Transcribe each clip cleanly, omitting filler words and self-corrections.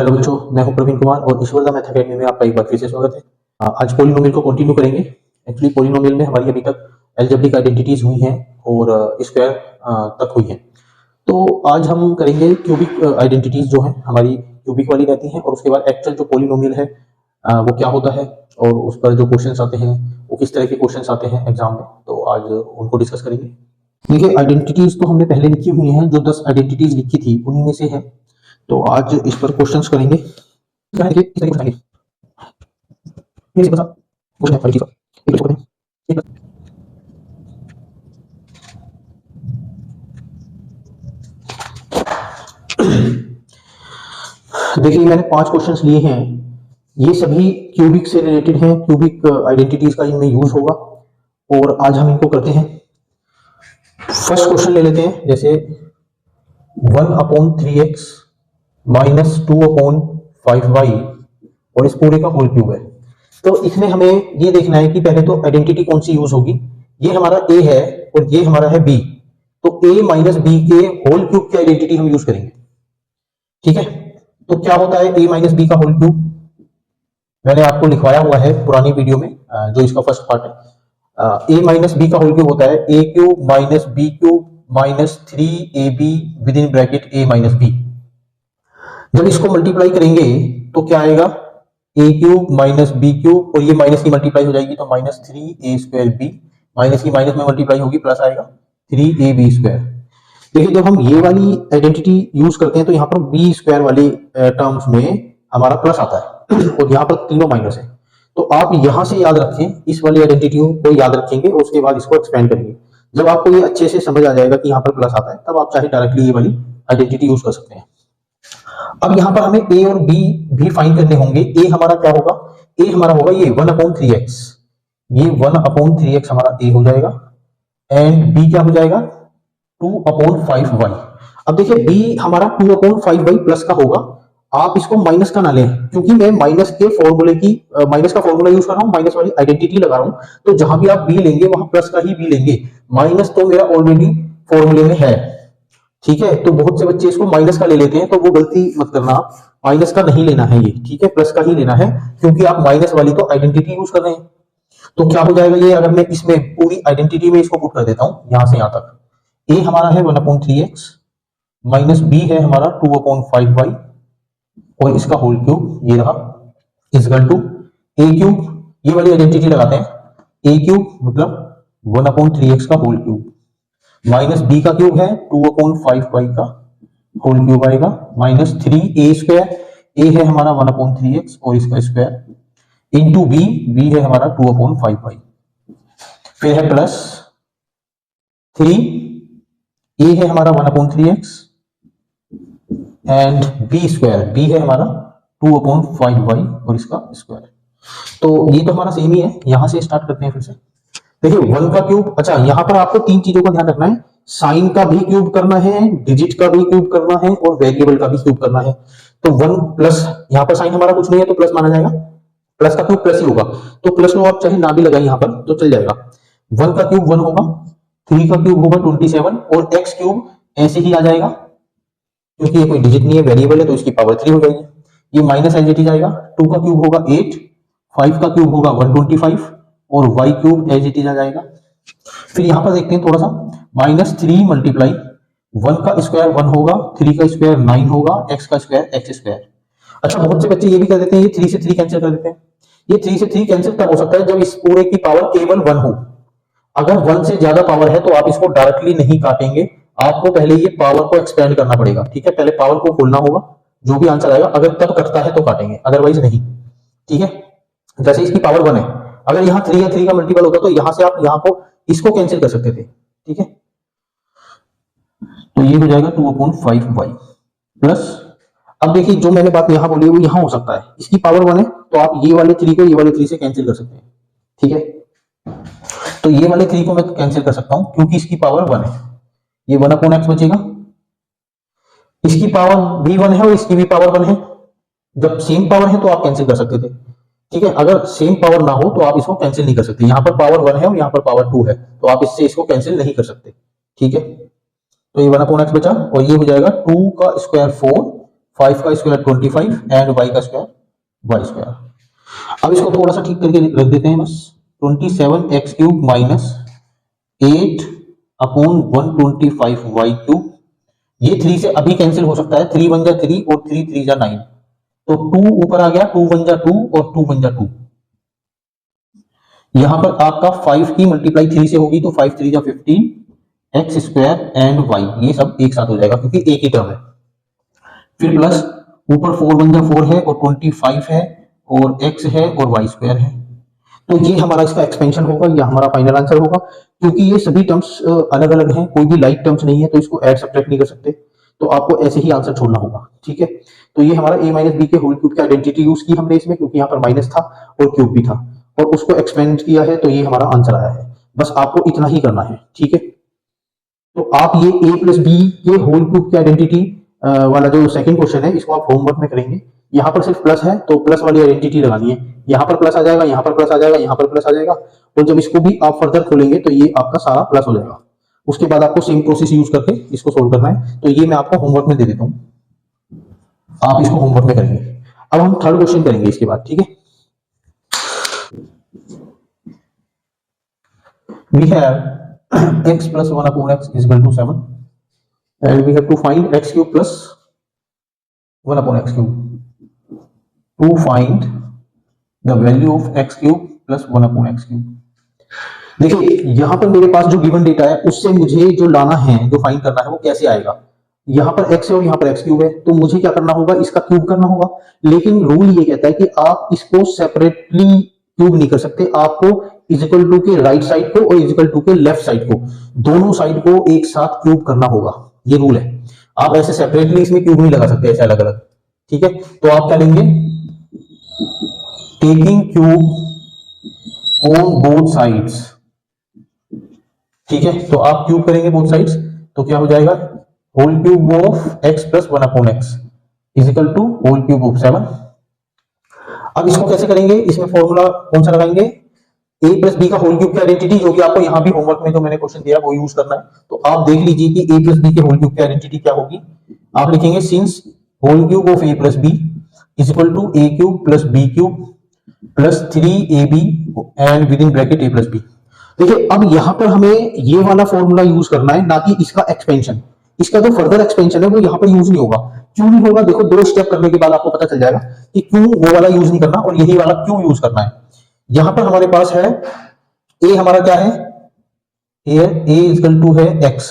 Hello बच्चों, मैं हूं प्रवीण कुमार और ईश्वरदा मैथ अकेडमी में आपका एक बार फिर से स्वागत है। आज पॉलिनोमियल को कंटिन्यू करेंगे। एक्चुअली पॉलिनोमियल में हमारी अभी तक अलजेब्रिक आइडेंटिटीज हुई हैं और स्क्वायर तक हुई हैं। तो आज हम करेंगे क्यूबिक आइडेंटिटीज जो हैं हमारी क्यूबिक वाली रहती हैं और उसके बाद एक्चुअल जो पॉलिनोमियल है वो क्या होता है और उस पर जो क्वेश्चन आते हैं वो किस तरह के क्वेश्चन आते हैं एग्जाम में, तो आज उनको डिस्कस करेंगे। देखिए, आइडेंटिटीज तो हमने पहले लिखी हुई हैं, जो 10 आइडेंटिटीज लिखी थी उन्हीं में से है। तो आज इस पर क्वेश्चंस करेंगे। देखिए, मैंने 5 क्वेश्चंस लिए हैं, ये सभी क्यूबिक से रिलेटेड हैं, क्यूबिक आइडेंटिटीज का इनमें यूज होगा और आज हम इनको करते हैं। फर्स्ट क्वेश्चन ले लेते हैं, जैसे 1/3x माइनस 2/5y और इस पूरे का होल क्यूब है। तो इसमें हमें ये देखना है कि पहले तो आइडेंटिटी कौन सी यूज होगी। ये हमारा a है और ये हमारा है b, तो a माइनस बी के होल क्यूब की आइडेंटिटी हम यूज करेंगे। ठीक है, तो क्या होता है a माइनस बी का होल क्यूब, मैंने आपको लिखवाया हुआ है पुरानी वीडियो में, जो इसका फर्स्ट पार्ट है। a माइनस बी का होल क्यूब होता है a cube minus b cube minus 3ab with in bracket a minus b. जब इसको मल्टीप्लाई करेंगे तो क्या आएगा, a cube minus b cube और ये माइनस की मल्टीप्लाई हो जाएगी तो माइनस 3a² b, माइनस की माइनस में मल्टीप्लाई होगी प्लस आएगा 3ab²। देखिए, जब हम ये वाली आइडेंटिटी यूज करते हैं तो यहाँ पर b² वाले टर्म्स में हमारा प्लस आता है और यहाँ पर तीनों माइनस है। तो आप यहां से याद रखें, इस वाली आइडेंटिटी को याद रखेंगे और उसके बाद इसको एक्सपेंड करेंगे। जब आपको ये अच्छे से समझ आ जाएगा कि यहाँ पर प्लस आता है, तब आप चाहे डायरेक्टली ये वाली आइडेंटिटी यूज कर सकते हैं। अब यहाँ पर हमें a और b भी फाइंड करने होंगे। a हमारा क्या होगा, a हमारा होगा ये 1/3x, ये 1/3x हमारा a हो जाएगा एंड b क्या हो जाएगा 2/5y। अब देखिए b हमारा 2/5y प्लस का होगा, आप इसको माइनस का ना लें, क्योंकि मैं माइनस के फॉर्मूले की माइनस का फॉर्मूला यूज कर रहा हूं, माइनस वाली आइडेंटिटी लगा रहा हूं, तो जहां भी आप b लेंगे वहां प्लस का ही b लेंगे। माइनस तो मेरा ऑलरेडी फॉर्मूले में है। ठीक है, तो बहुत से बच्चे इसको माइनस का ले लेते हैं, तो वो गलती मत करना, माइनस का नहीं लेना है ये। ठीक है, प्लस का ही लेना है, क्योंकि आप माइनस वाली तो आइडेंटिटी यूज कर रहे हैं। तो क्या हो जाएगा ये, अगर मैं इसमें पूरी आइडेंटिटी में इसको पुट कर देता हूं यहां से यहां तक, a हमारा है 1/3x माइनस b है हमारा 2/5y और इसका होल क्यूब ये रहा इक्वल टू a क्यूब, ये वाली आइडेंटिटी लगाते हैं, a क्यूब मतलब 1/3x का होल क्यूब माइनस b का क्यूब है 2/5y का होल क्यूब आएगा माइनस 3a², a है हमारा 1/3x और इसका स्क्वायर इंटू b है हमारा 2/5y, फिर है प्लस 3, a है हमारा 1/3x एंड b² है हमारा 2/5y और इसका स्क्वायर। तो ये तो हमारा सेम ही है, यहां से स्टार्ट करते हैं फिर से। देखिए 1 का क्यूब, अच्छा यहाँ पर आपको 3 चीजों का ध्यान रखना है, साइन का भी क्यूब करना है, डिजिट का भी क्यूब करना है और वेरिएबल का भी क्यूब करना है। तो 1 प्लस, यहाँ पर साइन हमारा कुछ नहीं है तो प्लस माना जाएगा, प्लस का क्यूब प्लस ही होगा, तो प्लस लो आप चाहे ना भी लगाए यहाँ पर तो चल जाएगा। 1 का क्यूब 1 होगा, 3 का क्यूब होगा 27 और x क्यूब ऐसे ही आ जाएगा, क्योंकि ये कोई डिजिट नहीं है, वेरिएबल है, तो इसकी पावर 3 हो जाएगी। ये माइनस एज इट इज आएगा, 2 का क्यूब होगा 8, 5 का क्यूब होगा 125 और y cube as it is आ जाएगा। फिर यहां पर देखते हैं थोड़ा सा, माइनस 3 मल्टीप्लाई 1 का स्क्वायर 1 होगा, 3 का स्क्वायर 9 होगा, x का स्क्वायर x²। अच्छा, बहुत से बच्चे ये भी कर देते हैं, ये 3 से 3 कैंसिल कर देते हैं। ये 3 से 3 कैंसिल तब हो सकता है जब इस पूरे की पावर केवल 1 हो। अगर 1 से ज्यादा पावर है तो आप इसको डायरेक्टली नहीं काटेंगे, आपको पहले ये पावर को एक्सपेंड करना पड़ेगा। ठीक है, पहले पावर को खोलना होगा, जो भी आंसर आएगा अगर तब कटता है तो काटेंगे, अदरवाइज नहीं। ठीक है, जैसे इसकी पावर 1 है, अगर यहाँ 3 या 3 का मल्टीपल होता तो यहां से आप यहाँ को इसको कैंसिल कर सकते थे। ठीक है, तो ये हो जाएगा 2/5y प्लस, अब देखिए जो मैंने बात यहां बोली वो यहां हो सकता है, इसकी पावर 1 है तो आप ये वाले 3 को ये वाले 3 से कैंसिल कर सकते हैं। ठीक है, तो ये वाले 3 को मैं कैंसिल कर सकता हूं क्योंकि इसकी पावर 1 है, ये 1/x बचेगा, इसकी पावर भी 1 है और इसकी भी पावर 1 है। जब सेम पावर है तो आप कैंसिल कर सकते थे। ठीक है, अगर सेम पावर ना हो तो आप इसको कैंसिल नहीं कर सकते, यहाँ पर पावर 1 है और यहाँ पर पावर 2 है, तो आप इससे इसको कैंसिल नहीं कर सकते। ठीक है, तो ये 1/x बचा और ये हो जाएगा 2 का स्क्वायर 4 5 का स्क्वायर 25 एंड y का स्क्वायर वाई स्क्वायर। अब इसको थोड़ा सा ठीक करके रख देते हैं बस। 27x³ minus 8 upon 125y³। ये 3 से अभी कैंसिल हो सकता है, 3 1 जा 3 और 3 3 जा 9, तो 2 ऊपर आ गया, 2 1 जा 2 और 2 1 जा 2। यहां पर आपका 5 की मल्टीप्लाई 3 से होगी तो 5 3 जा 15 एक्स स्क्वायर एंड वाई, ये सब एक साथ हो जाएगा क्योंकि एक ही टर्म है। फिर प्लस ऊपर 4 1 जा 4 है और 25 है और x है और वाई स्क्वायर है। तो ये हमारा इसका एक्सपेंशन होगा, ये हमारा फाइनल आंसर होगा। क्योंकि ये सभी टर्म्स अलग अलग हैं, कोई भी लाइक टर्म्स नहीं है, तो इसको ऐड सब्ट्रैक्ट नहीं कर सकते, तो आपको ऐसे ही आंसर छोड़ना होगा। ठीक है, तो ये हमारा a माइनस बी के होल क्यूब की आइडेंटिटी यूज की हमने इसमें, क्योंकि यहाँ पर माइनस था और क्यूब भी था और उसको एक्सपेंड किया है, तो ये हमारा आंसर आया है। बस आपको इतना ही करना है। ठीक है, तो आप ये a प्लस बी के होल क्यूब की आइडेंटिटी वाला जो सेकंड क्वेश्चन है, इसको आप होमवर्क में करेंगे। यहाँ पर सिर्फ प्लस है तो प्लस वाली आइडेंटिटी लगानी है, यहाँ पर प्लस आ जाएगा, यहाँ पर प्लस आ जाएगा, यहाँ पर प्लस आ जाएगा, और जब इसको भी आप फर्दर खोलेंगे तो ये आपका सारा प्लस हो जाएगा। उसके बाद आपको सेम प्रोसेस यूज करके इसको सोल्व करना है, तो ये मैं आपको होमवर्क में दे देता हूँ, आप इसको होमवर्क में करेंगे। अब हम थर्ड क्वेश्चन करेंगे इसके बाद। ठीक है, we have x plus 1 upon x is equal to 7 and we have to find x cube plus 1 upon x cube to find the value of x cube plus 1 upon x cube। देखिए यहां पर मेरे पास जो given data है उससे मुझे जो लाना है, जो फाइंड करना है, वो कैसे आएगा। यहाँ पर x है और यहाँ पर x क्यूब है, तो मुझे क्या करना होगा, इसका क्यूब करना होगा। लेकिन रूल ये कहता है कि आप इसको सेपरेटली क्यूब नहीं कर सकते, आपको इजिकल टू के राइट साइड को और इजिकल टू के लेफ्ट साइड को, दोनों साइड को एक साथ क्यूब करना होगा। ये रूल है, आप ऐसे सेपरेटली इसमें क्यूब नहीं लगा सकते, ऐसे अलग अलग। ठीक है, तो आप क्या लेंगे, taking cube on both sides. ठीक है, तो आप क्यूब करेंगे बोथ साइड्स, तो क्या हो जाएगा, whole cube of x plus 1 upon x equal to whole cube of 7। अब इसको कैसे करेंगे, इसमें फॉर्मूला कौन सा लगाएंगे, a प्लस बी का होल क्यूब की आइडेंटिटी, जो कि आपको यहां भी होमवर्क में जो मैंने क्वेश्चन दिया वो यूज करना है। तो आप देख लीजिए कि a प्लस बी के होल क्यूब की आइडेंटिटी क्या होगी। आप लिखेंगे since whole cube of a plus b is equal to a cube plus b cube plus 3ab and with in bracket a plus b. देखिए अब यहां पर हमें ये वाला फॉर्मूला यूज करना है, ना कि इसका एक्सपेंशन। इसका जो फर्दर एक्सपेंशन है वो यहां पर यूज नहीं होगा। क्यों नहीं होगा, देखो दो स्टेप करने के बाद आपको पता चल जाएगा कि क्यों वो वाला यूज नहीं करना और यही वाला क्यों यूज करना है। यहां पर हमारे पास है a, हमारा क्या है, a इक्वल टू है x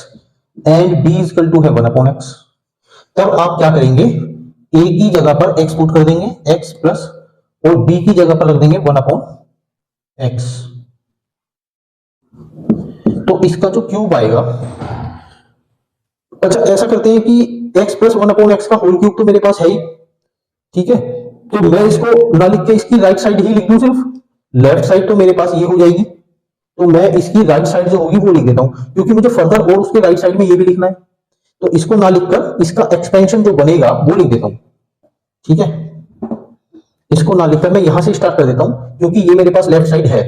and b equal to है 1 अपॉन x। तब आप क्या करेंगे, a की जगह पर x पुट कर देंगे, x प्लस, और b की जगह पर रख देंगे 1 अपॉन x। तो इसका जो क्यूब आएगा, अच्छा ऐसा करते हैं कि x प्लस 1 अपॉन x का होल क्यूब तो मेरे पास है ही। ठीक है, तो मैं इसको ना लिख के इसकी राइट साइड ही लिख दूं, सिर्फ लेफ्ट साइड तो मेरे पास ये हो जाएगी, तो मैं इसकी राइट साइड जो होगी वो लिख देता हूं, क्योंकि मुझे फर्दर और उसके राइट साइड में ये भी लिखना है। तो इसको ना लिखकर इसका एक्सपेंशन जो बनेगा वो लिख देता हूं। ठीक है, इसको ना लिखकर मैं यहां से स्टार्ट कर देता हूं, क्योंकि ये मेरे पास लेफ्ट साइड है,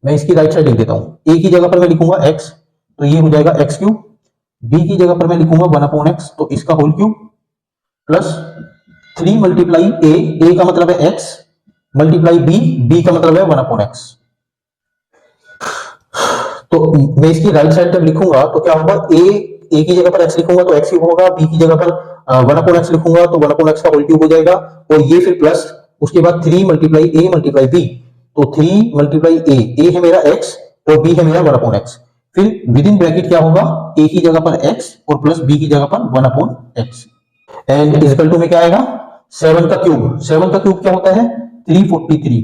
मैं इसकी राइट साइड लिख देता हूं। a की जगह पर मैं लिखूंगा x, तो ये हो जाएगा x क्यूब। b की जगह पर मैं लिखूंगा 1 अपॉन x, तो इसका whole cube, plus 3 multiply a का मतलब है x, मल्टीप्लाई b का मतलब है 1 अपॉन x। तो मैं इसकी राइट साइड जब लिखूंगा तो क्या होगा, a की जगह पर x लिखूंगा तो x क्यूब होगा, b की जगह पर 1 अपॉन x लिखूंगा तो 1 अपॉन x का होल क्यूब हो जाएगा, और ये फिर प्लस, उसके बाद 3 मल्टीप्लाई a मल्टीप्लाई b, तो 3 मल्टीप्लाई a है मेरा x और b है मेरा 1 अपॉन x। फिर विद इन ब्रैकेट क्या होगा, a की जगह पर x और प्लस b की जगह पर 1 upon x, and equal to में क्या आएगा, 7 का क्यूब। 7 का क्यूब क्या होता है, 343।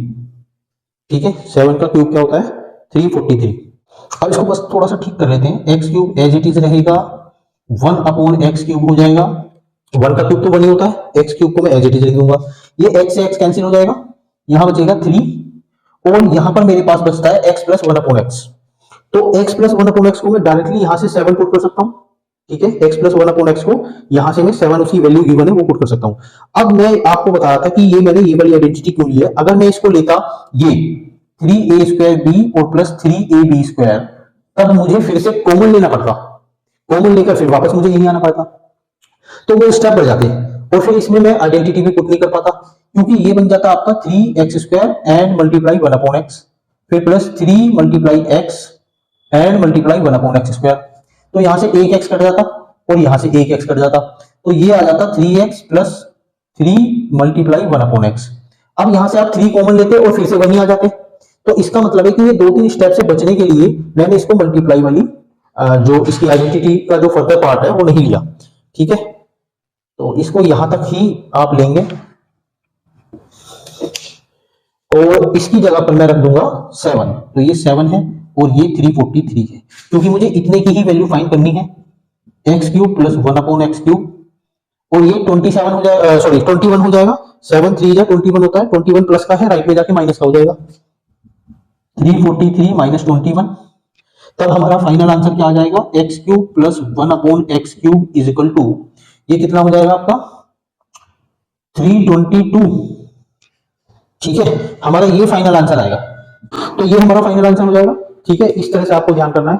ठीक है, 7 का क्यूब क्या होता है, 343। अब इसको बस थोड़ा सा ठीक कर लेते हैं, x cube as it is रहेगा, 1 अपॉन एक्स क्यूब हो जाएगा। 1 का क्यूब तो 1 ही होता है, एक्स क्यूब को मैं एज इट इज लिख दूंगा, ये एक्स से एक्स कैंसिल हो जाएगा, यहां बचेगा 3, और यहां पर मेरे पास बचता है एक्स प्लस 1 अपॉन एक्स। तो एक्स प्लस 1 अपॉन एक्स को मैं डायरेक्टली यहां से 7 पुट कर सकता हूं। ठीक है, एक्स प्लस 1 अपॉन एक्स को यहां से मैं 7 उसकी वैल्यू गिवन है वो पुट कर सकता हूं। अब मैं आपको बता रहा था कि ये मैंने ये वाली आइडेंटिटी क्यों ली है। अगर मैं इसको लेता ये 3a स्क्वायर b और प्लस 3ab स्क्वायर, तब मुझे फिर से कॉमन लेना पड़ता, कॉमन लेकर फिर वापस मुझे यही आना पड़ता, तो वो स्टेप बढ़ जाते। और फिर इसमें मैं आइडेंटिटी भी पुट नहीं कर पाता, क्योंकि ये बन जाता आपका 3x² एंड मल्टीप्लाई 1/x, फिर plus 3 multiply x and multiply 1/x²। तो यहां से एक x कट जाता और यहां से एक x कट जाता, तो ये आ जाता 3x प्लस 3 मल्टीप्लाई 1/x। अब यहां से आप 3 कॉमन लेते और फिर से वहीं आ जाते, तो इसका मतलब है कि ये 2-3 स्टेप से बचने के लिए मैंने इसको मल्टीप्लाई वाली जो इसकी आइडेंटिटी का जो फर्दर पार्ट है वो नहीं लिया। ठीक है, तो इसको यहां तक ही आप लेंगे और इसकी जगह पर मैं रख दूंगा 7। तो ये 7 है और ये 343 है, क्योंकि मुझे इतने की ही वैल्यू फाइंड करनी है, x³ प्लस 1/x³ और ये 27 हो जाएगा, सॉरी 21 हो जाएगा। 7 3 या 21 होता है, 21 प्लस का है, राइट में जाके माइनस का हो जाएगा, 343 माइनस 21। तब हमारा फाइनल आंसर क्या आ जाएगा, x³ plus 1/x³ is equal to, ये कितना हो जाएगा आपका 322। ठीक है, हमारा ये फाइनल आंसर आएगा, तो ये हमारा फाइनल आंसर हो जाएगा। ठीक है, इस तरह से आपको ध्यान करना है।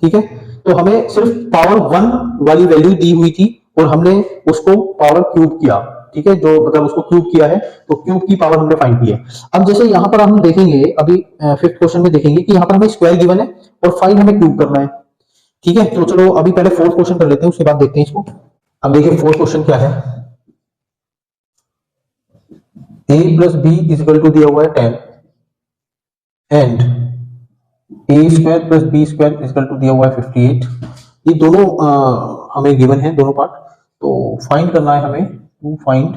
ठीक है, तो हमें सिर्फ पावर 1 वाली वैल्यू दी हुई थी और हमने उसको पावर क्यूब किया। ठीक है, जो मतलब उसको क्यूब किया है तो क्यूब की पावर हमने फाइंड की है। अब जैसे यहां पर हम देखेंगे, अभी 5th क्वेश्चन में देखेंगे कि यहां पर हमें स्क्वायर गिवन है और फाइंड हमें क्यूब करना है। ठीक है, तो चलो अभी पहले 4th क्वेश्चन कर लेते हैं, उसके बाद देखते हैं इसको। अब देखिए 4th क्वेश्चन क्या है, a plus b is equal to दिया हुआ है 10 and a² plus b² is equal to दिया हुआ है 58। ये दोनों हमें गिवन है, दोनों पार्ट, तो फाइंड करना है हमें, to find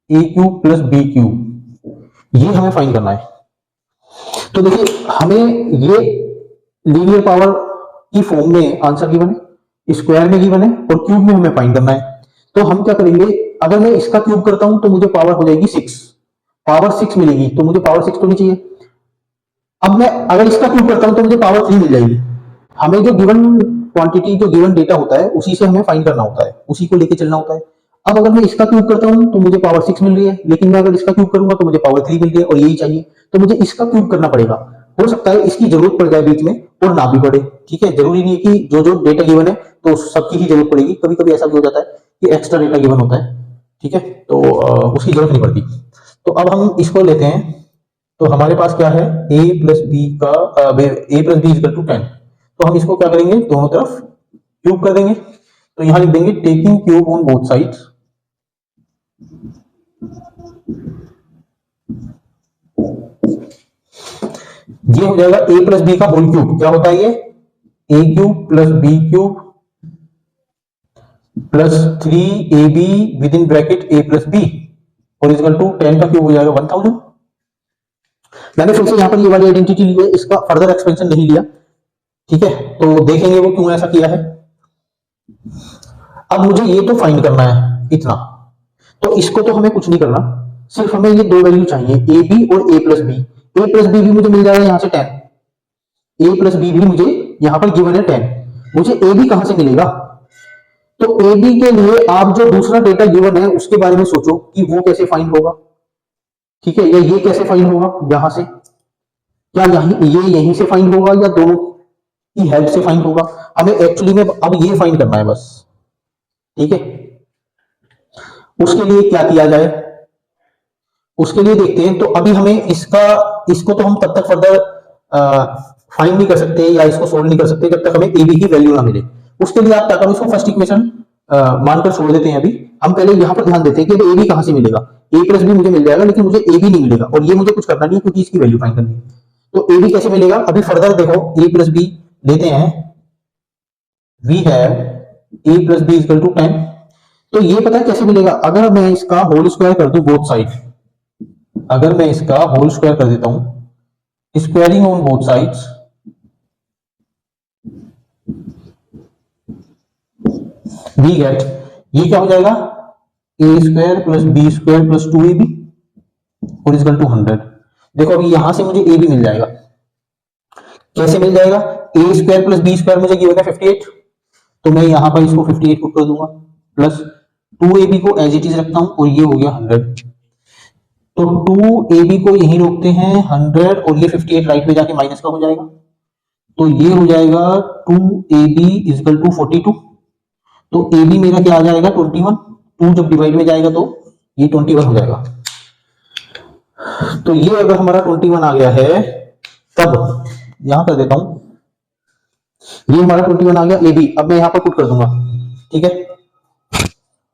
a³ plus b³, ये हमें फाइंड करना है। तो देखिए हमें ये लीनियर पावर की फॉर्म में आंसर गिवन है, स्क्वायर में गिवन है और क्यूब में हमें फाइंड करना है। तो हम क्या करेंगे, अगर मैं इसका क्यूब करता हूं तो मुझे पावर हो जाएगी 6, पावर 6 मिलेगी, तो मुझे पावर 6 तो नहीं चाहिए। अब मैं अगर इसका क्यूब करता हूं तो मुझे पावर 3 मिल जाएगी। हमें जो गिवन क्वांटिटी, जो गिवन डेटा होता है उसी से हमें फाइंड करना होता है, उसी को लेके चलना होता है। अब अगर मैं इसका क्यूब करता हूं तो मुझे पावर 6 मिल रही है, लेकिन मैं अगर इसका क्यूब करूंगा तो मुझे पावर 3 मिल रही है और यही चाहिए, तो मुझे इसका क्यूब करना पड़ेगा। हो सकता है इसकी जरूरत पड़ जाए बीच में और ना भी पड़े। ठीक है, जरूरी नहीं है कि जो जो डेटा गिवन है तो सबकी ही जरूरत पड़ेगी, कभी कभी ऐसा भी हो जाता है कि एक्स्ट्रा डेटा गिवन होता है। ठीक है, तो उसकी जरूरत नहीं पड़ती। तो अब हम इसको लेते हैं, तो हमारे पास क्या है, a प्लस बी का a plus b equal to 10। तो हम इसको क्या करेंगे, दोनों तरफ क्यूब कर देंगे। तो यहां लिख देंगे taking cube on both sides, ये हो जाएगा a प्लस बी का होल क्यूब। क्या होता है ये, a³ plus b³ plus 3ab with in bracket a plus b और इक्वल टू 10 का क्यूब हो जाएगा 1000। मैंने फिर से यहां पर ये वाली आइडेंटिटी ली है, इसका फर्दर एक्सपेंशन नहीं लिया। ठीक है, तो देखेंगे वो क्यों ऐसा किया है। अब मुझे ये तो फाइंड करना है इतना, तो इसको तो हमें कुछ नहीं करना, सिर्फ हमें ये दो वैल्यू चाहिए, ए बी और ए प्लस बी। ए प्लस बी भी मुझे मिल जाएगा यहां से 10, ए प्लस बी भी मुझे यहां पर गिवन है 10, मुझे ए बी कहां से मिलेगा। तो ए बी के लिए आप जो दूसरा डेटा गिवन है उसके बारे में सोचो कि वो कैसे फाइंड होगा। ठीक है, या ये कैसे फाइंड होगा, यहां से, क्या ये यहीं से फाइंड होगा या दोनों की हेल्प से फाइंड होगा। हमें एक्चुअली में अब ये फाइंड करना है बस। ठीक है, उसके लिए क्या किया जाए, उसके लिए देखते हैं। तो अभी हमें इसको तो हम तब तक फर्दर फाइंड नहीं कर सकते या इसको सोल्व नहीं कर सकते जब तक हमें ए बी की वैल्यू ना मिले। उसके लिए आप क्या करो, इसको फर्स्ट इक्वेशन मानकर छोड़ देते हैं। अभी हम पहले यहां पर ध्यान देते हैं कि ए बी कहां से मिलेगा। ए प्लस बी मुझे मिल जाएगा, लेकिन मुझे ए बी नहीं मिलेगा और ये मुझे कुछ करना नहीं है क्योंकि इसकी वैल्यू फाइंड करनी है। तो ए बी कैसे मिलेगा, अभी फर्दर देखो, ए प्लस बी लेते हैं, we have a plus b equal to 10। तो ये पता है कैसे मिलेगा, अगर मैं इसका होल स्क्वायर कर दूं बोथ साइड, अगर मैं इसका होल स्क्वायर कर देता हूं, squaring on both sides, we get, ये क्या हो जाएगा, a square plus b square plus 2ab और इक्वल टू 100। देखो अभी यहां से मुझे ए बी मिल जाएगा, कैसे मिल जाएगा, a square plus b square मुझे गिवन है 58, तो मैं यहां पर इसको 58 पुट कर दूंगा, प्लस 2ab को एज इट इज रखता हूं और ये हो गया 100। तो 2ab को यहीं रोकते हैं 100 और ये 58 राइट में जाके माइनस का हो जाएगा, तो ये हो जाएगा 2ab इक्वल टू 42। तो ab मेरा क्या आ जाएगा 21, 2 जब डिवाइड में जाएगा तो ये 21 हो जाएगा। तो ये अगर हमारा 21 आ गया है, तब यहां कर देता हूं, ये हमारा 21 आ गया ए बी। अब मैं यहां पर पुट कर दूंगा, ठीक है।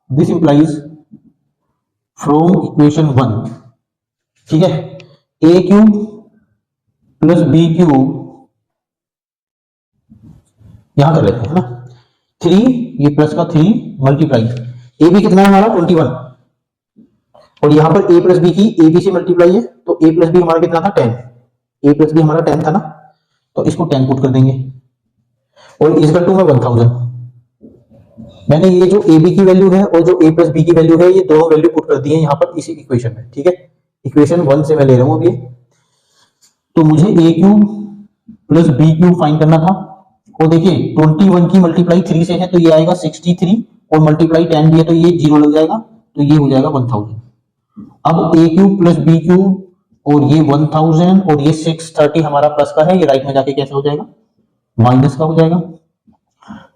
दिस इंप्लाइज फ्रॉम इक्वेशन 1, ठीक है, ए क्यूब प्लस बी क्यूब, यहां कर लेते हैं ना, 3, ये प्लस का 3 मल्टीप्लाई, ए बी कितना है हमारा 21, और यहां पर ए प्लस बी की ए बी से मल्टीप्लाई है, तो ए प्लस बी हमारा कितना था 10, ए प्लस बी हमारा 10 था ना, तो इसको 10 पुट कर देंगे, और इजकल टू में 1000। मैंने ये जो ए बी की वैल्यू है और जो ए प्लस बी की वैल्यू है, ये दोनों वैल्यू पुट कर दी है यहां पर इसी इक्वेशन में, ठीक है। इक्वेशन 1 से मैं ले रहा हूं अभी। तो मुझे a cube plus b cube find करना था, और देखिए 21 की मल्टीप्लाई 3 से है तो ये आएगा 63, और मल्टीप्लाई 10 भी है तो ये 0 लग जाएगा, तो ये हो जाएगा 1000। अब ए क्यूब प्लस बी क्यूब, और ये 1000, और ये 630 हमारा प्लस का है, ये राइट में जाके कैसे हो जाएगा, माइनस का हो जाएगा।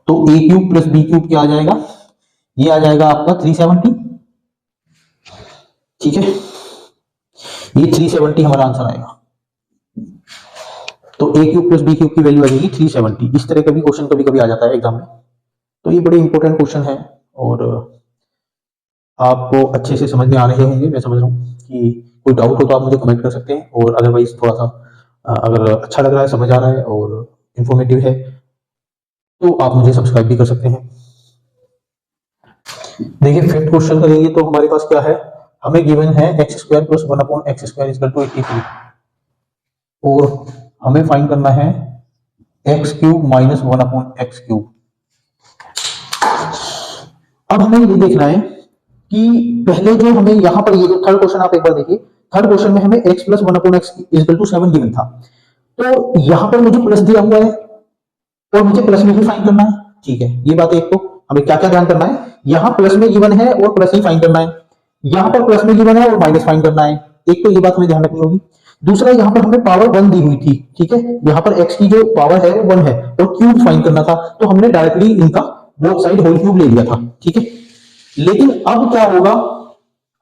तो ए क्यूब प्लस बी क्यूब क्या आ जाएगा, ये आ जाएगा आपका 370, ठीक है, ये 370 हमारा आंसर आएगा। तो ए क्यूब प्लस बी क्यूब की वैल्यू आ जाएगी 370। इस तरह का भी क्वेश्चन कभी कभी आ जाता है एग्जाम में, तो ये बड़े इंपॉर्टेंट क्वेश्चन है, और आपको अच्छे से समझ में आ रहे होंगे, मैं समझ रहा हूँ। कि कोई डाउट हो तो आप मुझे कमेंट कर सकते हैं, और अदरवाइज थोड़ा सा अगर अच्छा लग रहा है, समझ आ रहा है और इंफॉर्मेटिव है, तो आप मुझे सब्सक्राइब भी कर सकते हैं। देखिए फिफ्थ क्वेश्चन करेंगे तो हमारे पास क्या है, हमें गिवन है x square plus 1/x² equal to 83, और हमें फाइंड करना है एक्स क्यूब माइनस 1/x³। अब हमें ये देखना है कि पहले जो हमें यहां पर ये जो थर्ड क्वेश्चन आप एक बार देखिए, थर्ड क्वेश्चन में हमें x plus 1/x equal to 7 given था, तो यहां पर मुझे प्लस दिया हुआ है और मुझे प्लस में ही फाइंड करना है, ठीक है। ये बात एक, तो हमें क्या क्या ध्यान करना है, यहां प्लस में गिवन है और प्लस ही फाइंड करना है, यहां पर प्लस में गिवन है और माइनस फाइंड करना है, एक तो ये बात हमें ध्यान रखनी होगी। दूसरा, यहां पर हमें पावर 1 दी हुई थी, ठीक है, यहां पर x की जो पावर है वो 1 है, और क्यूब फाइंड करना था, तो हमने डायरेक्टली इनका बोथ साइड होल क्यूब ले लिया था, ठीक है। लेकिन अब क्या होगा,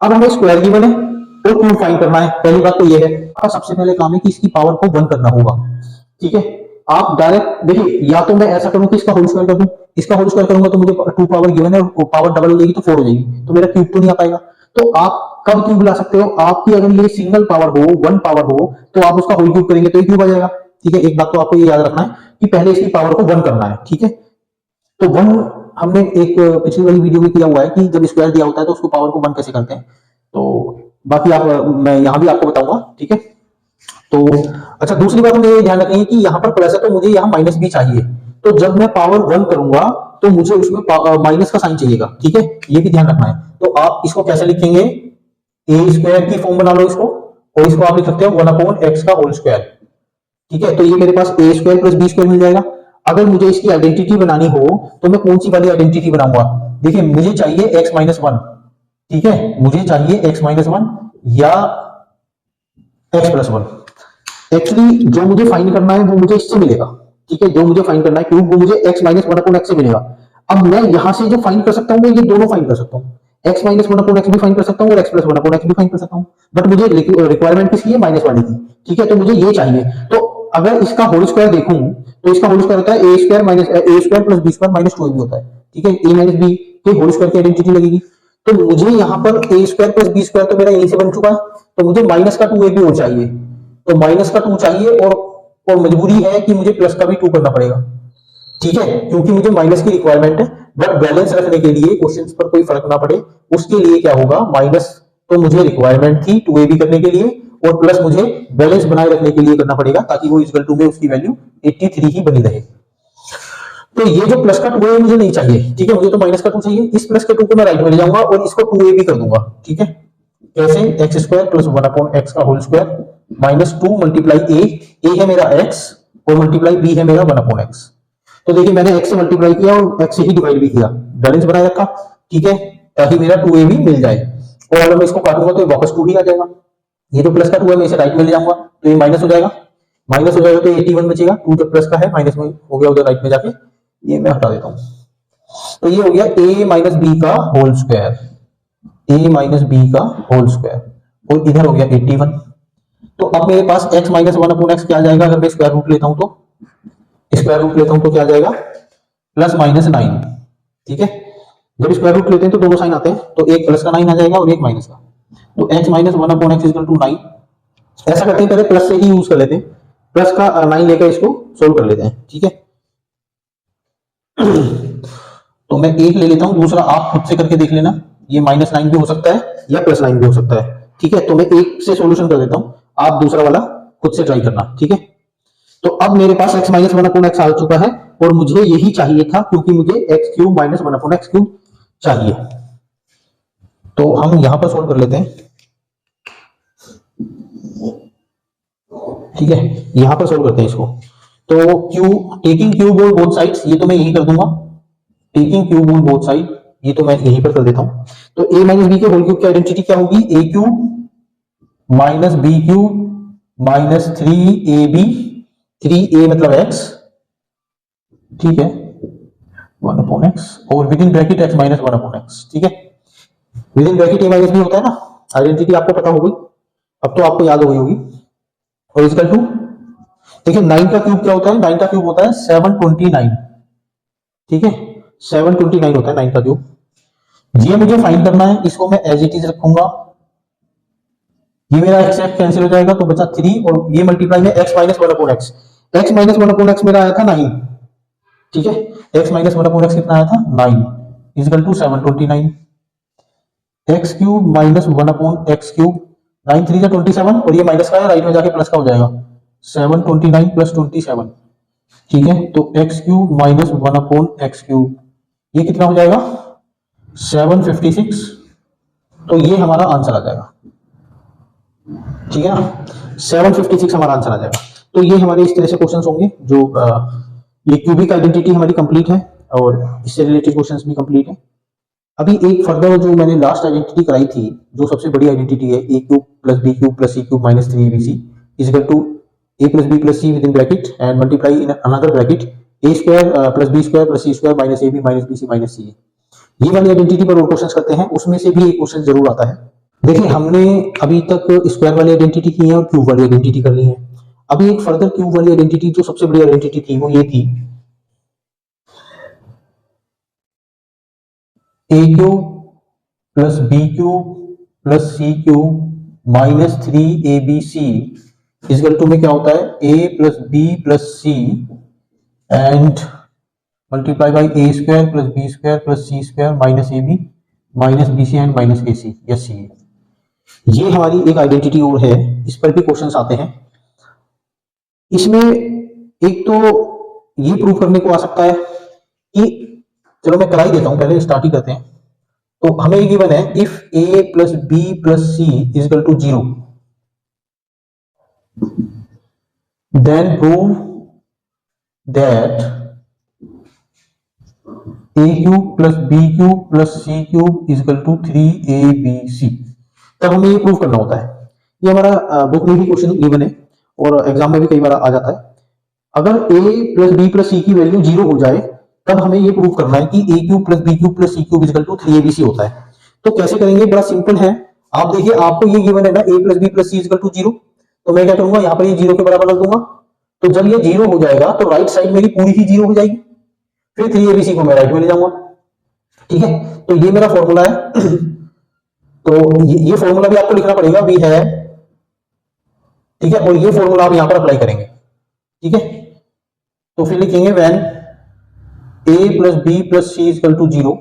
अब हमें स्क्वायर गिवन है और क्यूब फाइंड करना है। पहली बात तो ये है, अब सबसे पहले काम है कि इसकी पावर को 1 करना होगा, ठीक है। आप डायरेक्ट देखिए, या तो मैं ऐसा करूं कि इसका होल स्क्वायर कर दूं, इसका होल स्क्वायर करूंगा तो मुझे 2 पावर गिवन है और पावर डबल हो जाएगी तो 4 हो जाएगी, तो मेरा क्यूब तो नहीं आ पाएगा। तो आप कब क्यूब ला सकते हो, आपकी अगर ये सिंगल पावर हो, 1 पावर हो, तो आप उसका होल क्यूब करेंगे तो ये क्यूब आ जाएगा, ठीक है। एक बात तो आपको ये याद रखना है कि पहले इसकी पावर को 1 करना है, ठीक है। तो 1 हमने एक पिछली वाली वीडियो में किया हुआ है कि जब स्क्वायर दिया होता है तो उसको पावर को 1 कैसे करते हैं, तो बाकी आप मैं यहां भी आपको बताऊंगा, ठीक है। तो अच्छा, दूसरी बात हमें ये ध्यान रखनी है कि यहाँ पर प्लस है तो मुझे यहाँ माइनस भी चाहिए, तो जब मैं पावर 1 करूंगा तो मुझे उसमें माइनस का साइन चाहिएगा, ठीक है, ये भी ध्यान रखना है। तो आप इसको कैसे लिखेंगे, ए स्क्वायर की फॉर्म बना लो इसको, और इसको आप लिख सकते हो 1/x का होल स्क्वायर, ठीक है। तो ये मेरे पास ए स्क्वायर प्लस बी स्क्वायर मिल जाएगा। अगर मुझे इसकी आइडेंटिटी बनानी हो तो मैं कौन सी वाली आइडेंटिटी बनाऊंगा, देखिए मुझे चाहिए x-1, ठीक है, मुझे चाहिए x-1 या x+1। एक्चुअली जो मुझे फाइंड करना है वो मुझे इससे मिलेगा, ठीक है, जो मुझे फाइंड करना है क्यूब वो मुझे x-1/x से मिलेगा। अब मैं यहां से जो फाइंड कर सकता हूं, मैं ये दोनों फाइंड कर सकता हूं, x-1/x भी फाइंड कर सकता हूं और x+1/x भी फाइंड कर सकता हूं, बट मुझे रिक्वायरमेंट किसकी है, माइनस वाली की, ठीक है। तो मुझे ये चाहिए, तो अगर इसका होल स्क्वायर देखूं तो इसका होल स्क्वायर होता है a square plus b square minus 2ab होता है, ठीक है। ए माइनस बी के होल स्क्वायर की आइडेंटिटी लगेगी, तो मुझे यहाँ पर a square plus b square तो मेरा यहीं से बन चुका है, तो मुझे माइनस का 2ab और चाहिए, तो माइनस का 2 चाहिए, और मजबूरी है कि मुझे प्लस का भी 2 करना पड़ेगा, ठीक है, क्योंकि मुझे माइनस की रिक्वायरमेंट है। बट बैलेंस रखने के लिए, क्वेश्चंस पर कोई फर्क ना पड़े, उसके लिए क्या होगा, माइनस तो मुझे रिक्वायरमेंट थी 2ab करने के लिए, और प्लस मुझे बैलेंस बनाए रखने के लिए करना पड़ेगा, ताकि वो इक्वल टू में उसकी वैल्यू 83 ही बनी रहे। तो ये जो प्लस का 2 है मुझे नहीं चाहिए, ठीक है, मुझे तो माइनस का 2 चाहिए। इस प्लस के 2 को मैं राइट में ले जाऊंगा और इसको 2ab कर दूंगा, ठीक है। कैसे, एक्स स्क्वायर प्लस 1/x का होल स्क्वायर माइनस 2 मल्टीप्लाई ए है मेरा x और मल्टीप्लाई b है मेरा 1/x। तो देखिए मैंने x से मल्टीप्लाई किया और x से ही डिवाइड भी किया, बैलेंस बनाए रखा, ठीक है, ताकि मेरा 2ab मिल जाए। और अगर मैं इसको काटूंगा तो ये वापस 2 ही आ जाएगा, ये जो प्लस का 2 है मैं इसे राइट में ले जाऊंगा तो ये माइनस हो जाएगा, माइनस हो जाएगा तो 81 बचेगा, 2 जब प्लस का है माइनस में हो गया उधर राइट में जाके, ये मैं हटा देता हूं। तो ये हो गया a माइनस बी का होल स्क्वायर, ए माइनस बी का होल स्क्वायर और इधर हो गया 81। तो अब मेरे पास x minus one upon x क्या आ जाएगा, अगर मैं स्क्वायर रूट लेता हूं तो क्या आ जाएगा प्लस माइनस 9। ठीक है, जब स्क्वायर रूट लेते हैं तो दोनों साइन आते हैं, तो एक प्लस का 9 आ जाएगा और एक माइनस का। तो x minus one upon x equal to 9। ऐसा करते हैं, पहले प्लस से ही यूज कर लेते हैं, प्लस का 9 लेकर इसको सोल्व कर लेते हैं। ठीक है, तो मैं एक ले लेता हूं, दूसरा आप खुद से करके देख लेना, ये माइनस 9 भी हो सकता है या प्लस 9 भी हो सकता है। ठीक है, तो मैं एक से सॉल्यूशन कर देता हूं, आप दूसरा वाला खुद से ट्राई करना। ठीक है, तो अब मेरे पास x minus one upon x आ चुका है और मुझे यही चाहिए था, क्योंकि मुझे x cube minus one upon x cube चाहिए। तो हम यहां पर सोल्व कर लेते हैं। ठीक है, यहां पर सोल्व करते हैं इसको। तो cube taking cube on both sides, ये तो मैं यही कर दूंगा, taking cube on both side, ये तो मैं यहीं पर कर देता हूं। तो a माइनस बी के होल क्यूब की आइडेंटिटी क्या होगी, a cube minus b cube minus 3ab, 3a मतलब x, ठीक है, 1 अपॉन x और with in bracket x minus 1 upon x। ठीक है, with in bracket a minus b होता है ना, आइडेंटिटी आपको पता होगी, अब तो आपको याद हो गई होगी। और इक्वल टू, देखिए 9 का क्यूब क्या होता है, 9 का क्यूब होता है 729। ठीक है, 729 होता है 9 का क्यूब। ये मुझे फाइंड करना है, इसको मैं एज इट इज रखूंगा, ये मेरा x कैंसिल हो जाएगा तो बचा 3 और ये मल्टीप्लाई में x minus 1 upon x, x minus 1 upon x मेरा आया था 9। ठीक है, x माइनस 1 अपॉन x कितना आया था 9 equal to 729। x cube minus 1 upon x cube, 9 3 का 27 और ये माइनस का है, राइट में जाके प्लस का हो जाएगा 729 प्लस 27। ठीक है, तो x cube minus 1 upon x cube, ये कितना हो जाएगा 756। तो ये हमारा आंसर आ जाएगा। ठीक है ना, 756 हमारा आंसर आ जाएगा। तो ये हमारे इस तरह से क्वेश्चंस होंगे जो ये क्यूबिक आइडेंटिटी हमारी कंप्लीट है और इससे रिलेटेड क्वेश्चंस भी कंप्लीट है। अभी एक फर्दर जो मैंने लास्ट आइडेंटिटी कराई थी, जो सबसे बड़ी आइडेंटिटी है, a cube plus b cube plus c cube minus 3abc equal to a plus b plus c with in bracket and multiply in another bracket a square plus b square plus c square minus ab minus bc minus ca। ये वाली identity पर और questions करते हैं, उसमें से भी एक क्वेश्चन जरूर आता है। देखिए हमने अभी तक स्क्वायर वाली आइडेंटिटी की है और क्यूब वाली आइडेंटिटी कर ली है। अभी एक फर्दर क्यूब वाली आइडेंटिटी जो सबसे बड़ी आइडेंटिटी थी वो ये थी, a cube plus b cube plus c cube minus 3abc equal to में क्या होता है a plus b plus c and multiply by a square plus b square plus c square minus ab minus bc and minus ac या ca। ये हमारी एक identity और है, इस पर भी क्वेश्चंस आते हैं। इसमें एक तो ये प्रूव करने को आ सकता है कि, चलो मैं करा ही देता हूं, पहले स्टार्ट ही करते हैं। तो हमें ये गिवन है if a plus b plus c equal to 0 then prove that a cube plus b cube plus c cube equal to 3abc। तब हमें ये प्रूव करना होता है। ये हमारा बुक में भी क्वेश्चन गिवन है और एग्जाम में भी कई बार आ जाता है। अगर a plus b plus c की वैल्यू 0 हो जाए तब हमें ये प्रूव करना है कि a cube plus b cube plus c cube equal to 3abc होता है। तो कैसे करेंगे, बड़ा सिंपल है। आप देखिए आपको ये गिवन है ना a plus b plus c equal to 0, तो मैं क्या करूंगा यहाँ पर ये 0 के बराबर रख दूंगा। तो जब ये 0 हो जाएगा तो राइट साइड मेरी पूरी ही 0 हो जाएगी, फिर 3abc को मैं राइट में ले जाऊंगा। ठीक है, तो ये मेरा फॉर्मूला है। तो ये फॉर्मूला भी आपको लिखना पड़ेगा, भी है, ठीक है, और ये फॉर्मूला आप यहां पर अप्लाई करेंगे। ठीक है, तो फिर लिखेंगे when a plus b plus c equal to 0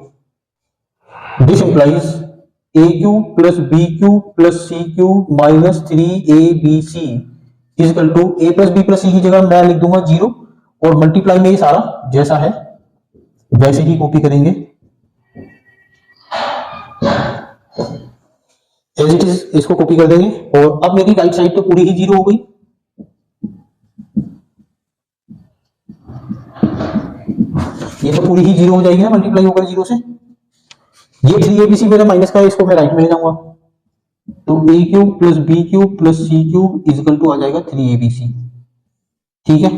this implies a cube plus b cube plus c cube minus 3abc equal to a plus b plus c की जगह मैं लिख दूंगा 0 और मल्टीप्लाई में ये सारा जैसा है वैसे ही कॉपी करेंगे एज इट इज, इसको कॉपी कर देंगे। और अब मेरी राइट साइड तो पूरी ही 0 हो गई। ये तो पूरी ही 0 हो जाएगी ना, मल्टीप्लाई होकर 0 से। ये 3abc मेरा माइनस का है, इसको मैं राइट में ले जाऊंगा। तो a cube plus b cube plus c cube equal to आ जाएगा 3abc। ठीक है,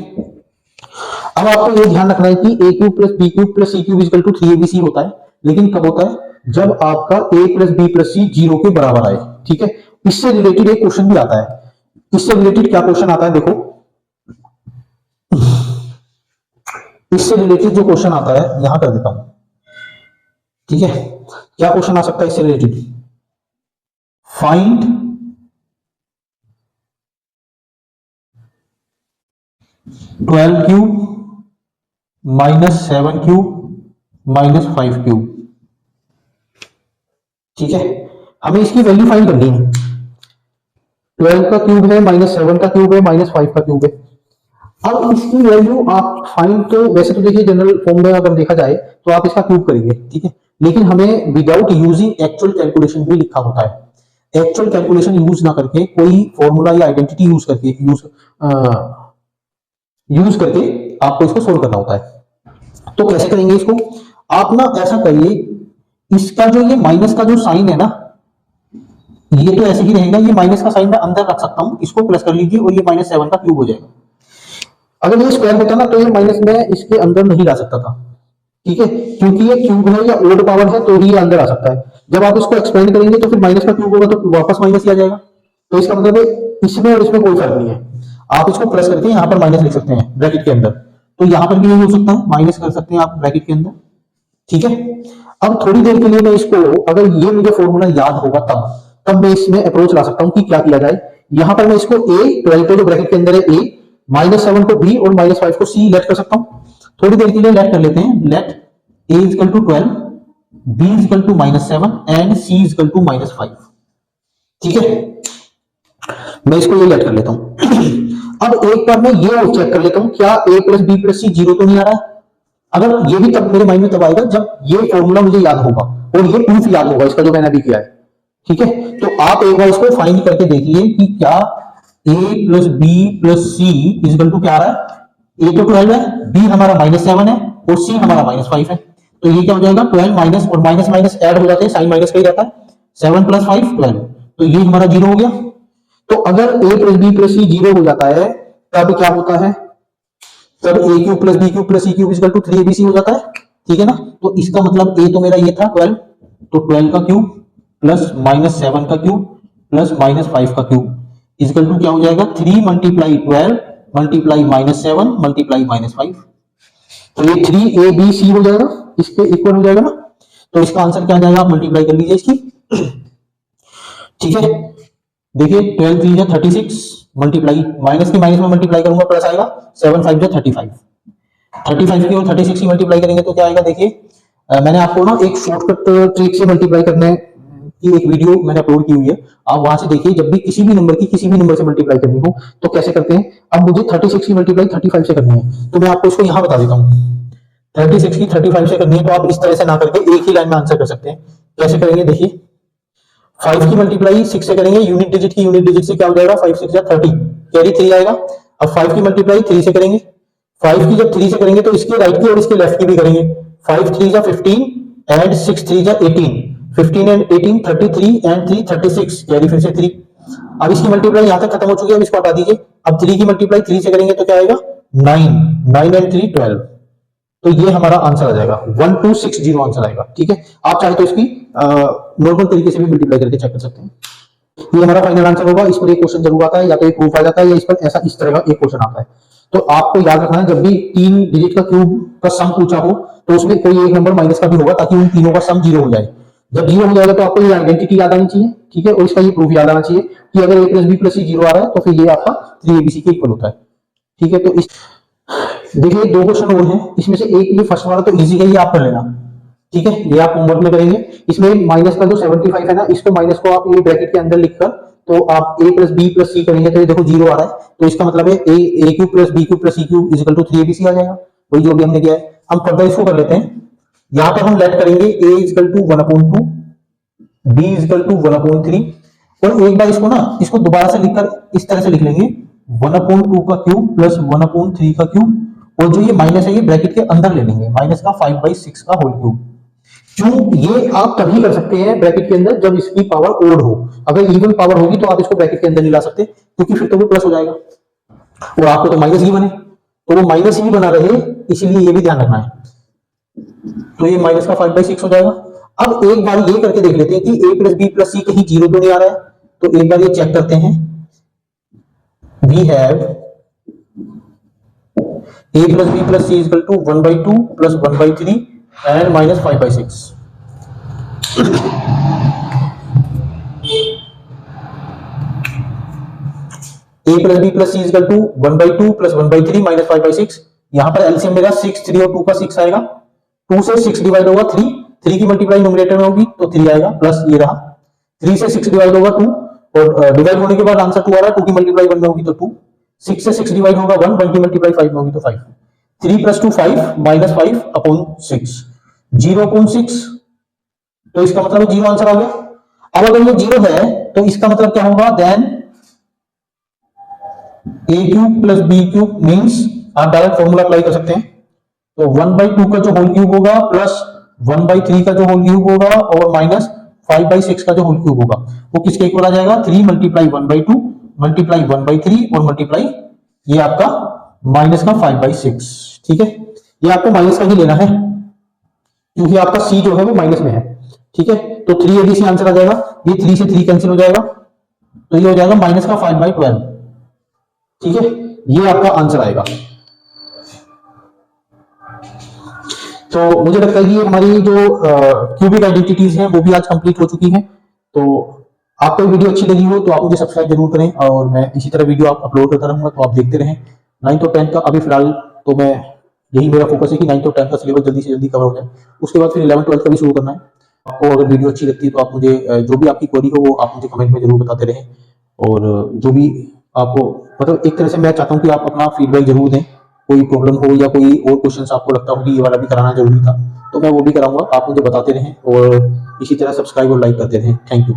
अब आपको ये ध्यान रखना है कि a cube plus b cube plus c cube equal to 3abc होता है, लेकिन कब होता है, जब आपका a प्लस बी प्लस सी 0 के बराबर आए। ठीक है, इससे रिलेटेड एक क्वेश्चन भी आता है। इससे रिलेटेड क्या क्वेश्चन आता है देखो, इससे रिलेटेड जो क्वेश्चन आता है यहां कर देता हूं। ठीक है, क्या क्वेश्चन आ सकता है इससे related, find twelve cube minus 7 cube minus 5 cube. ठीक है, हमें इसकी वैल्यू फाइंड करनी है। 12 का क्यूब है, माइनस 7 का क्यूब है, माइनस 5 का क्यूब है। अब इसकी वैल्यू आप फाइंड, तो वैसे तो देखिए जनरल फॉर्म में अगर देखा जाए तो आप इसका क्यूब करेंगे। ठीक है, लेकिन हमें विदाउट यूजिंग एक्चुअल कैलकुलेशन भी लिखा होता है। एक्चुअल कैलकुलेशन यूज ना करके कोई फॉर्मूला या आइडेंटिटी यूज करके यूज करके आपको इसको सोल्व करना होता है। तो कैसे करेंगे इसको, आप ना ऐसा करिए, इसका जो ये माइनस का जो साइन है ना, ये तो ऐसे ही रहेगा, ये माइनस का साइन मैं अंदर रख सकता हूं, इसको प्लस कर लीजिए और ये माइनस 7 का क्यूब हो जाएगा। अगर ये स्क्वायर होता ना तो ये माइनस में इसके अंदर नहीं ला सकता था। ठीक है, क्योंकि ये क्यूब है या ओड पावर है तो ही अंदर आ सकता है। जब आप इसको एक्सपेंड करेंगे तो फिर माइनस का क्यूब होगा तो वापस माइनस ही आ जाएगा। तो इसका मतलब है इसमें और इसमें कोई फर्क नहीं है। आप इसको प्लस करके यहाँ पर माइनस लिख सकते हैं ब्रैकेट के अंदर, तो यहाँ पर भी यही हो सकता है, माइनस कर सकते हैं आप ब्रैकेट के अंदर। ठीक है, अब थोड़ी देर के लिए मैं इसको, अगर ये मुझे फॉर्मूला याद होगा तब मैं इसमें अप्रोच ला सकता हूं कि क्या किया जाए। यहां पर मैं इसको a 12 को जो ब्रैकेट के अंदर है a, माइनस 7 को b और माइनस 5 को c लेट कर सकता हूं। थोड़ी देर के लिए लेट कर लेते हैं। Let a is equal to 12, b is equal to minus 7 and c is equal to minus 5। ठीक है, मैं इसको ये लेट कर लेता हूं। अब एक बार मैं ये और चेक कर लेता हूं, क्या a प्लस बी प्लस सी 0 तो नहीं आ रहा है। अगर ये भी तब मेरे माइंड में तब आएगा जब ये फॉर्मूला मुझे याद होगा और ये प्रूफ याद होगा इसका जो मैंने अभी किया है। ठीक है, तो आप एक बार इसको फाइंड करके देखिए कि क्या a plus b plus c equal to क्या आ रहा है। a तो 12 है, b हमारा माइनस 7 है और c हमारा माइनस 5 है। तो ये क्या हो जाएगा, 12 माइनस और माइनस माइनस ऐड हो जाते हैं, साइन माइनस का ही रहता है। 7 प्लस 5 12, तो ये हमारा 0 हो गया। तो अगर a प्लस बी प्लस सी 0 हो जाता है तब क्या होता है, तब a cube plus b cube plus c cube equal to 3abc हो जाता है। ठीक है ना, तो इसका मतलब a तो मेरा ये था 12, तो 12 का क्यूब प्लस माइनस 7 का क्यूब प्लस माइनस 5 का क्यूब इजकल टू क्या हो जाएगा, 3 multiply 12 multiply minus 7 multiply minus 5। तो ये 3abc हो जाएगा, इसके इक्वल हो जाएगा ना। तो इसका आंसर क्या आ जाएगा, आप मल्टीप्लाई कर लीजिए इसकी। ठीक है, देखिए 12 3 जा 36 मल्टीप्लाई, माइनस के माइनस में मल्टीप्लाई करूंगा प्लस आएगा, 7 5 जा 35, 35 की और 36 की मल्टीप्लाई करेंगे तो क्या आएगा। देखिए मैंने आपको ना एक शॉर्टकट ट्रिक से मल्टीप्लाई करने की एक वीडियो मैंने अपलोड की हुई है, आप वहां से देखिए। जब भी किसी भी नंबर की किसी भी नंबर से मल्टीप्लाई करनी हो तो कैसे करते हैं। अब मुझे 36 की मल्टीप्लाई 35 से करनी है, तो मैं आपको इसको यहां बता देता हूँ। 36 की 35 से करनी है तो आप इस तरह से ना करके एक ही लाइन में आंसर कर सकते हैं। कैसे करेंगे देखिए, 5 की मल्टीप्लाई 6 से करेंगे, यूनिट डिजिट की यूनिट डिजिट से क्या हो जाएगा, 5 6 जा 30, कैरी 3 आएगा। अब 5 की मल्टीप्लाई 3 से करेंगे, 5 की जब 3 से करेंगे तो इसके राइट की और इसके लेफ्ट की भी करेंगे। 5 3 जा 15 एंड 6 3 जा 18, 15 एंड 18 33 एंड 3 36, कैरी फिर से 3। अब इसकी मल्टीप्लाई यहां तक खत्म हो चुकी है, अब इसको हटा दीजिए। अब 3 की मल्टीप्लाई 3 से करेंगे तो क्या आएगा, 9 9 एंड 3 12। तो ये हमारा आंसर आ जाएगा 1260 आंसर आएगा। ठीक है, आप चाहे तो इसकी नॉर्मल तरीके से भी मल्टीप्लाई करके चेक कर सकते हैं। ये हमारा फाइनल आंसर होगा। इस पर एक क्वेश्चन जरूर आता है, या तो एक प्रूफ आ जाता है या इस पर ऐसा इस तरह का एक क्वेश्चन आता है। तो आपको याद रखना है, जब भी 3 डिजिट का क्यूब का सम पूछा हो तो उसमें कोई एक नंबर माइनस का भी होगा, ताकि उन तीनों का सम 0 हो जाए। जब 0 हो जाएगा तो आपको ये आइडेंटिटी याद आनी चाहिए। ठीक है, और इसका ये प्रूफ याद आना चाहिए कि अगर a प्लस बी प्लस सी 0 आ रहा है तो फिर ये आपका 3abc के इक्वल होता है। ठीक है, तो इस देखिए 2 क्वेश्चन और हैं, इसमें से एक ये फर्स्ट वाला तो इजी है, ये आप कर लेना। ठीक है, ये आप होमवर्क में करेंगे। इसमें माइनस का जो 75 है ना, इसको माइनस को आप ये ब्रैकेट के अंदर लिखकर तो आप a प्लस बी प्लस सी करेंगे तो ये देखो 0 आ रहा है, तो इसका मतलब है a cube plus b cube plus c cube equal to 3abc आ जाएगा, वही जो भी हमने किया है। हम फर्दर इसको कर लेते हैं। यहां पर हम लेट करेंगे a equal to 1/2, b equal to 1/3, और एक बार इसको ना, इसको दोबारा से लिखकर इस तरह से लिख लेंगे 1/2 का क्यूब प्लस 1/3 का क्यूब, और जो ये माइनस है ये ब्रैकेट के अंदर ले लेंगे, माइनस का 5/6 का होल क्यूब। क्यों, ये आप तभी कर सकते हैं ब्रैकेट के अंदर जब इसकी पावर ओड हो। अगर इवन पावर होगी तो आप इसको ब्रैकेट के अंदर नहीं ला सकते, क्योंकि फिर तो वो प्लस हो जाएगा और आपको तो माइनस ही बने, तो वो माइनस ही बना रहे, इसीलिए ये भी ध्यान रखना है। तो ये माइनस का 5/6 हो जाएगा। अब एक बार ये करके देख लेते हैं कि a प्लस बी प्लस सी कहीं जीरो तो नहीं आ रहा है, तो एक बार ये चेक करते हैं। We have a plus b plus c is equal to 1/2 plus 1/3 and minus 5/6. a plus b plus c is equal to 1/2 plus 1/3 minus 5/6। यहां पर एलसीएम मेरा 6, 3 और 2 का 6 आएगा। 2 से 6 डिवाइड होगा 3, 3 की मल्टीप्लाई न्यूमरेटर में होगी तो 3 आएगा, प्लस ये रहा 3 से 6 डिवाइड होगा 2 और डिवाइड होने के बाद आंसर 2 आ रहा है। 2 की मल्टीप्लाई 1 में होगी तो 2, 6 से 6 डिवाइड होगा 1, 1 की मल्टीप्लाई 5 में होगी तो 5, 3 + 2 5 - 5/6, 0/6। तो इसका मतलब 0 आंसर आ गया। अब अगर ये 0 है तो इसका मतलब क्या होगा, देन a³ + b³ मींस आप डायरेक्ट फॉर्मूला अप्लाई कर सकते हैं। तो 1/2 का जो होल क्यूब होगा प्लस 1/3 का जो होल क्यूब होगा और माइनस 5/6 का जो होल क्यूब होगा वो किसके इक्वल आ जाएगा, 3 × 1/2 × 1/3 और मल्टीप्लाई ये आपका माइनस का 5/6। ठीक है, ये आपको माइनस का ही लेना है क्योंकि आपका सी जो है वो माइनस में है। ठीक है, तो 3 एबीसी आंसर आ जाएगा। ये 3 से 3 कैंसिल हो जाएगा तो ये हो जाएगा माइनस का 5/12। ठीक है, ये आपका आंसर आएगा। तो मुझे लगता है कि हमारी जो क्यूबिक आइडेंटिटीज हैं वो भी आज कंप्लीट हो चुकी हैं। तो आपको वीडियो अच्छी लगी हो तो आप मुझे सब्सक्राइब जरूर करें और मैं इसी तरह वीडियो आप अपलोड करता रहूंगा, तो आप देखते रहें। 9th और 10th का अभी फिलहाल तो मैं यही मेरा फोकस है कि 9th और 10th का सिलेबस जल्दी से जल्दी कवर हो जाए, उसके बाद फिर 11th 12th का भी शुरू करना है। आपको अगर वीडियो अच्छी लगती है तो आप मुझे जो भी आपकी क्वेरी हो वो आप मुझे कमेंट में जरूर बताते रहें। और जो भी आपको मतलब एक तरह से मैं चाहता हूँ कि आप अपना फीडबैक जरूर दें। कोई प्रॉब्लम हो या कोई और क्वेश्चंस आपको लगता हो कि ये वाला भी कराना जरूरी था तो मैं वो भी कराऊंगा, आप मुझे बताते रहें और इसी तरह सब्सक्राइब और लाइक करते रहें। Thank you.